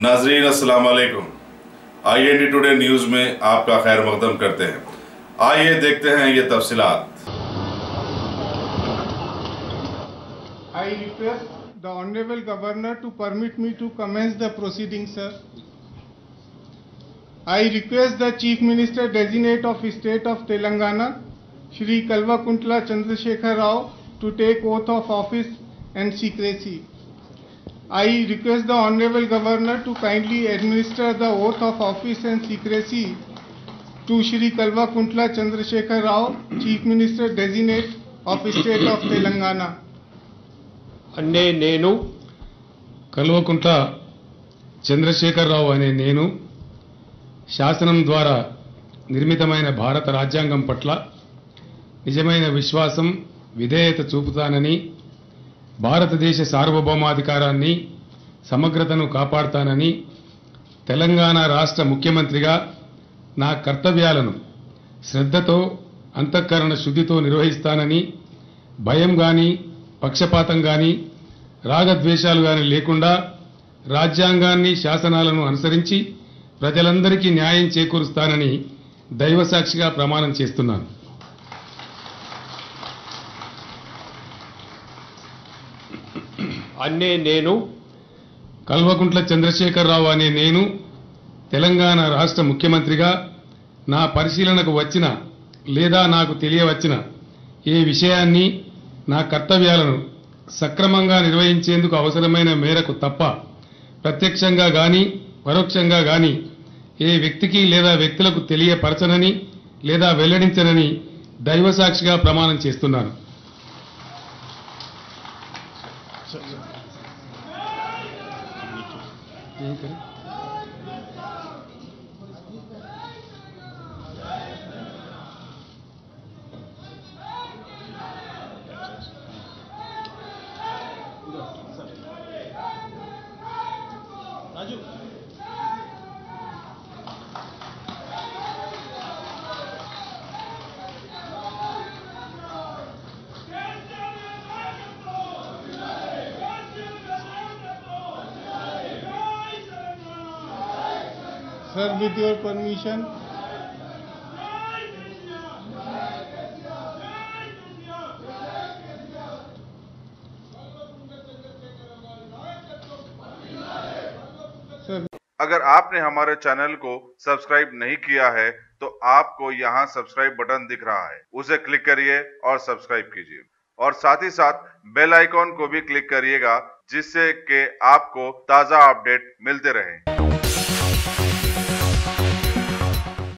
नाजरीन अस्सलाम वालेकुम। IND टुडे न्यूज में आपका खैर मकदम करते हैं। आइए देखते हैं ये तफसीलात। I request the Honorable Governor to permit me to commence the proceedings, sir. I request the Chief Minister Designate of State of Telangana, Shri Kalvakuntla Chandrasekhar Rao, to take oath of office and secrecy. I request the Honorable Governor to kindly administer the oath of office and secrecy to Shri Kalvakuntla Chandrasekhar Rao, Chief Minister Designate of State of Telangana. అనే నేను కల్వకుంట్ల చంద్రశేఖరరావు అనే నేను శాసనం ద్వారా నిర్మితమైన భారత రాజ్యాంగం పట్ల నిజమైన విశ్వాసం విధేయత చూపుతానని, భారతదేశ సార్వభౌమాధికారాన్ని సమగ్రతను కాపాడుతానని, తెలంగాణ రాష్ట్ర ముఖ్యమంత్రిగా నా కర్తవ్యాలను శ్రద్ధతో అంతఃకరణ శుద్ధితో నిర్వహిస్తానని, భయం గాని పక్షపాతం గాని రాగద్వేషాలు గాని లేకుండా రాజ్యాంగాన్ని శాసనాలను అనుసరించి ప్రజలందరికీ న్యాయం చేకూరుస్తానని దైవసాక్షిగా ప్రమాణం చేస్తున్నాను. అనే నేను కల్వకుంట్ల చంద్రశేఖరరావు అనే నేను తెలంగాణ రాష్ట్ర ముఖ్యమంత్రిగా నా పరిశీలనకు వచ్చిన లేదా నాకు తెలియవచ్చిన ఏ విషయాన్ని నా కర్తవ్యాలను సక్రమంగా నిర్వహించేందుకు అవసరమైన మేరకు తప్ప ప్రత్యక్షంగా గాని పరోక్షంగా గాని ఏ వ్యక్తికి లేదా వ్యక్తులకు తెలియపరచనని లేదా వెల్లడించనని దైవసాక్షిగా ప్రమాణం చేస్తున్నాను. Sir, with your permission. अगर आपने हमारे चैनल को सब्सक्राइब नहीं किया है तो आपको यहाँ सब्सक्राइब बटन दिख रहा है, उसे क्लिक करिए और सब्सक्राइब कीजिए और साथ ही साथ बेल आइकॉन को भी क्लिक करिएगा जिससे कि आपको ताज़ा अपडेट मिलते रहें।